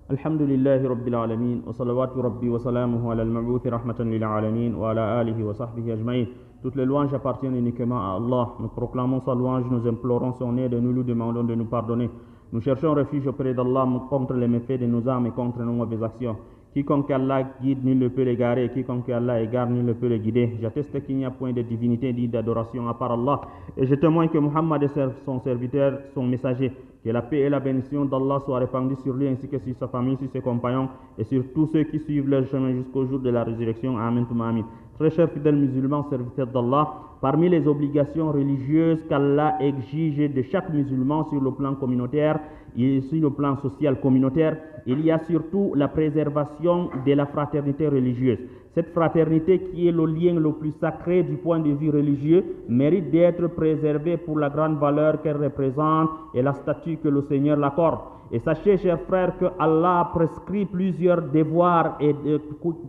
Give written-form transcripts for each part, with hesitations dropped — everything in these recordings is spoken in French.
الحمد لله رب العالمين وصلوات ربي وسلامه على المبعوث رحمة للعالمين وعلى آله وصحبه أجمعين. Toutes les louanges appartiennent uniquement à Allah. Nous proclamons sa louange, nous implorons son aide et nous lui demandons de nous pardonner. Nous cherchons refuge auprès d'Allah contre les méfaits de nos âmes et contre nos mauvaises actions. Quiconque Allah guide, nul ne peut l'égarer. Quiconque Allah égare, nul ne peut le guider. J'atteste qu'il n'y a point de divinité ni d'adoration à part Allah. Et je témoigne que Muhammad est son serviteur, son messager. Que la paix et la bénédiction d'Allah soient répandues sur lui ainsi que sur sa famille, sur ses compagnons et sur tous ceux qui suivent leur chemin jusqu'au jour de la résurrection. Amen. Amen. Très chers fidèles musulmans, serviteurs d'Allah, parmi les obligations religieuses qu'Allah exige de chaque musulman sur le plan communautaire et sur le plan social communautaire, il y a surtout la préservation de la fraternité religieuse. Cette fraternité qui est le lien le plus sacré du point de vue religieux mérite d'être préservée pour la grande valeur qu'elle représente et la statue que le Seigneur l'accorde. Et sachez, chers frères, que Allah a prescrit plusieurs devoirs et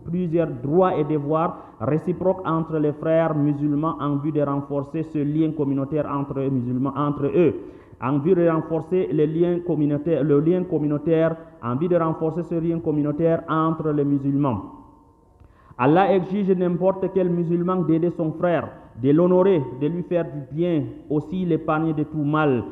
plusieurs droits et devoirs réciproques entre les frères musulmans en vue de renforcer ce lien communautaire entre eux. En vue de renforcer le lien communautaire, en vue de renforcer ce lien communautaire entre les musulmans. Allah exige n'importe quel musulman d'aider son frère, de l'honorer, de lui faire du bien, aussi l'épargner de tout mal,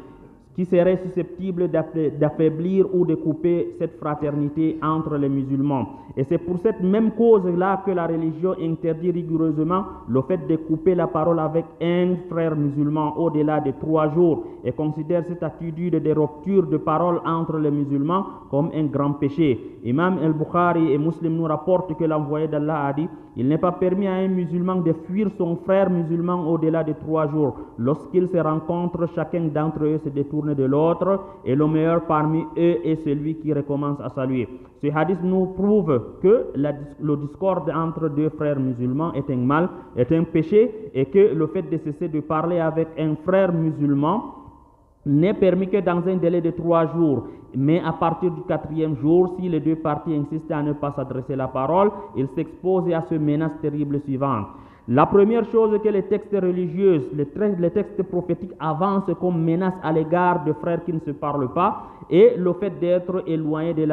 qui serait susceptible d'affaiblir ou de couper cette fraternité entre les musulmans. Et c'est pour cette même cause-là que la religion interdit rigoureusement le fait de couper la parole avec un frère musulman au-delà de 3 jours et considère cette attitude de rupture de parole entre les musulmans comme un grand péché. Imam al-Bukhari et Muslim nous rapportent que l'envoyé d'Allah a dit: il n'est pas permis à un musulman de fuir son frère musulman au-delà de 3 jours. Lorsqu'ils se rencontrent, chacun d'entre eux se détourne de l'autre, et le meilleur parmi eux est celui qui recommence à saluer. Ce hadith nous prouve que le discorde entre deux frères musulmans est un mal, est un péché, et que le fait de cesser de parler avec un frère musulman n'est permis que dans un délai de 3 jours. Mais à partir du 4e jour, si les deux parties insistent à ne pas s'adresser la parole, ils s'exposent à ce menace terrible suivante. La première chose que les textes religieux, les textes prophétiques avancent comme menace à l'égard de frères qui ne se parlent pas, est le fait d'être éloigné de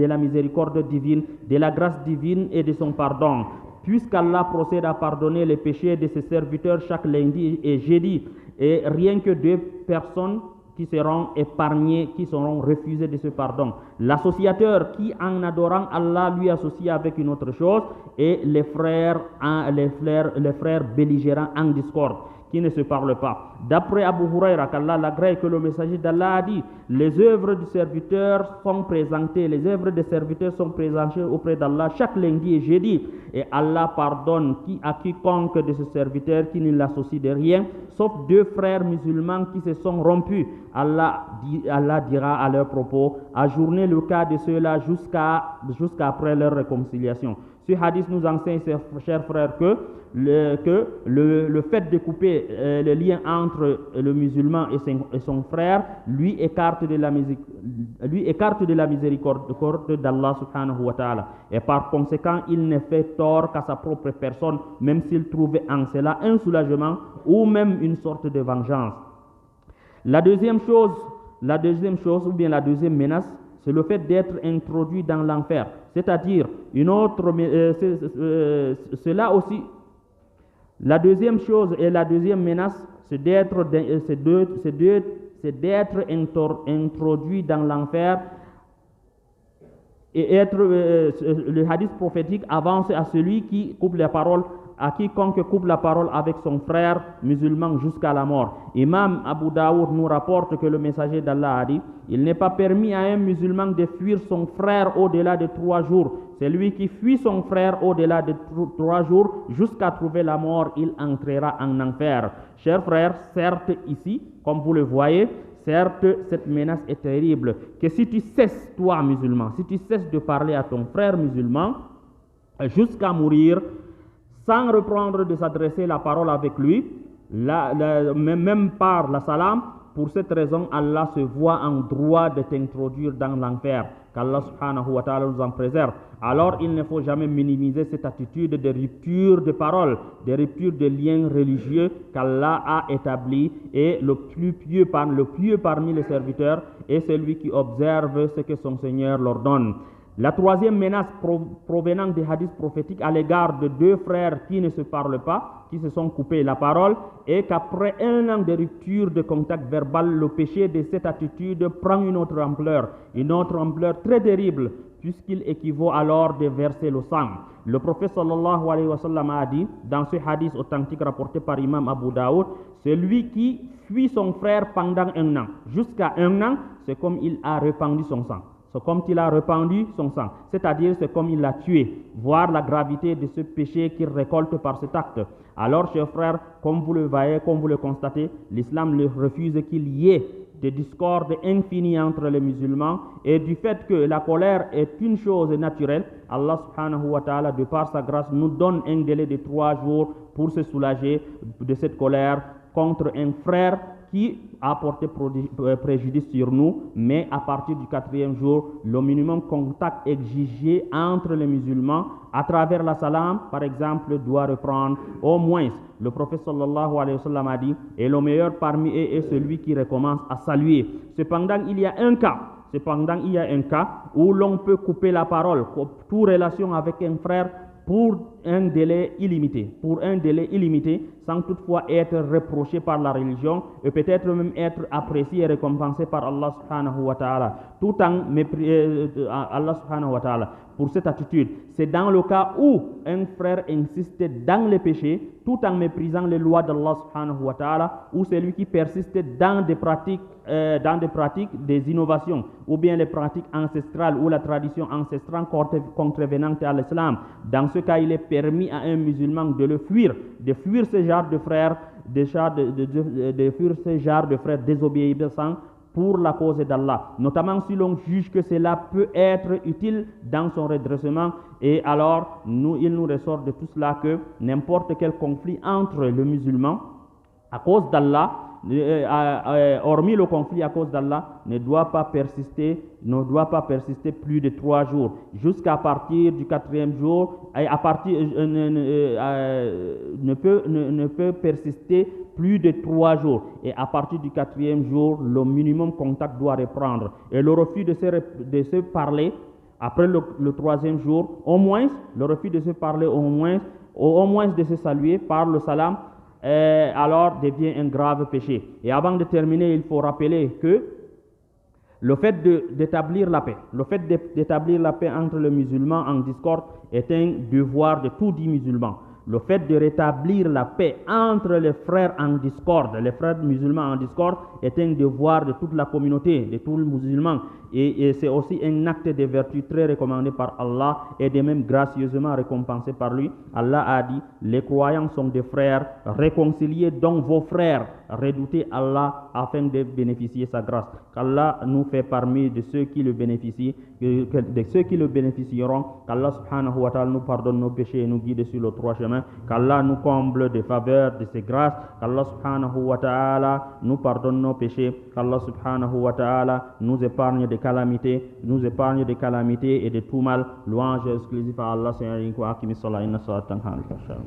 la miséricorde divine, de la grâce divine et de son pardon. Puisqu'Allah procède à pardonner les péchés de ses serviteurs chaque lundi et jeudi, et rien que 2 personnes qui seront épargnées, qui seront refusées de ce pardon. L'associateur qui, en adorant Allah, lui associe avec une autre chose, et les frères belligérants en discorde, qui ne se parlent pas. D'après Abu Huraira, qu'Allah l'agrée, que le messager d'Allah a dit: les œuvres du serviteur sont présentées, les œuvres des serviteurs sont présentées auprès d'Allah chaque lundi et jeudi, et Allah pardonne à quiconque de ces serviteurs qui ne l'associe de rien, sauf 2 frères musulmans qui se sont rompus. Allah dira à leur propos: ajournez le cas de ceux-là jusqu'à après leur réconciliation. Ce hadith nous enseigne, chers frères, que le fait de couper le lien entre le musulman et son frère lui écarte de la miséricorde d'Allah subhanahu wa ta'ala. Et par conséquent, il ne fait tort qu'à sa propre personne, même s'il trouvait en cela un soulagement ou même une sorte de vengeance. La deuxième chose, ou bien la deuxième menace, c'est le fait d'être introduit dans l'enfer. C'est-à-dire, cela aussi, la deuxième chose et la deuxième menace, c'est d'être introduit dans l'enfer. Et le hadith prophétique avance à celui qui coupe la parole, à quiconque coupe la parole avec son frère musulman jusqu'à la mort. Imam Abu Daoud nous rapporte que le messager d'Allah a dit: il n'est pas permis à un musulman de fuir son frère au-delà de 3 jours. Celui qui fuit son frère au-delà de 3 jours jusqu'à trouver la mort, il entrera en enfer. Chers frères, certes ici, comme vous le voyez, certes, cette menace est terrible, que si tu cesses, toi musulman, si tu cesses de parler à ton frère musulman jusqu'à mourir, sans reprendre de s'adresser la parole avec lui, même par la salam, Pour cette raison, Allah se voit en droit de t'introduire dans l'enfer. Qu'Allah subhanahu wa ta'ala nous en préserve. Alors, il ne faut jamais minimiser cette attitude de rupture de parole, de rupture de liens religieux qu'Allah a établi. Et le plus pieux parmi les serviteurs est celui qui observe ce que son Seigneur leur donne. La troisième menace provenant des hadiths prophétiques à l'égard de deux frères qui ne se parlent pas, qui se sont coupés la parole, est qu'après un an de rupture de contact verbal, le péché de cette attitude prend une autre ampleur très terrible, puisqu'il équivaut alors de verser le sang. Le prophète sallallahu alayhi wa sallam a dit, dans ce hadith authentique rapporté par Imam Abu Daoud, celui qui fuit son frère pendant un an, jusqu'à un an, c'est comme il a répandu son sang. C'est comme il a répandu son sang, c'est-à-dire c'est comme il l'a tué. Voir la gravité de ce péché qu'il récolte par cet acte. Alors, chers frères, comme vous le voyez, comme vous le constatez, l'islam refuse qu'il y ait des discordes infinies entre les musulmans, et du fait que la colère est une chose naturelle, Allah subhanahu wa ta'ala, de par sa grâce, nous donne un délai de 3 jours pour se soulager de cette colère contre un frère qui a porté préjudice sur nous, mais à partir du 4e jour, le minimum contact exigé entre les musulmans à travers la salam, par exemple, doit reprendre au moins. Le prophète sallallahu alayhi wa sallam a dit, et le meilleur parmi eux est celui qui recommence à saluer. Cependant, il y a un cas où l'on peut couper la parole, toute relation avec un frère, pour un délai illimité, sans toutefois être reproché par la religion et peut-être même être apprécié et récompensé par Allah subhanahu wa ta'ala, Allah subhanahu wa ta'ala pour cette attitude. C'est dans le cas où un frère insiste dans le péché tout en méprisant les lois d'Allah subhanahu wa ta'ala, ou celui qui persiste dans des pratiques, des innovations, ou bien les pratiques ancestrales ou la tradition ancestrale contrevenante à l'islam. Dans ce cas, il est permis à un musulman de le fuir, de fuir ce genre de frères, de fuir ce genre de frères désobéissants pour la cause d'Allah, notamment si l'on juge que cela peut être utile dans son redressement. Et alors, il nous ressort de tout cela que n'importe quel conflit entre le musulman à cause d'Allah, hormis le conflit à cause d'Allah, ne doit pas persister plus de 3 jours, jusqu'à partir du 4e jour, ne peut persister plus de 3 jours, et à partir du 4e jour, le minimum contact doit reprendre, et le refus de se parler après le 3e jour, au moins, le refus de se parler, au moins de se saluer par le salam, alors devient un grave péché. Et avant de terminer, il faut rappeler que le fait d'établir la paix, entre les musulmans en discorde est un devoir de tout dit musulman. Le fait de rétablir la paix entre les frères en discorde, les frères musulmans en discorde, est un devoir de toute la communauté, de tous les musulmans. Et c'est aussi un acte de vertu très recommandé par Allah et de même gracieusement récompensé par lui. Allah a dit, les croyants sont des frères, réconciliés donc vos frères, redoutez Allah afin de bénéficier sa grâce. Qu'Allah nous fait parmi de ceux qui le bénéficient, de ceux qui le bénéficieront. Qu'Allah subhanahu wa ta'ala nous pardonne nos péchés et nous guide sur le droit chemin. Qu'Allah nous comble de faveurs, de ses grâces. Qu'Allah subhanahu wa ta'ala nous pardonne nos péchés. Qu'Allah subhanahu wa ta'ala nous épargne des calamités, et de tout mal. Louange exclusive à Allah, Seigneur, inna salat tanha al-fahsha.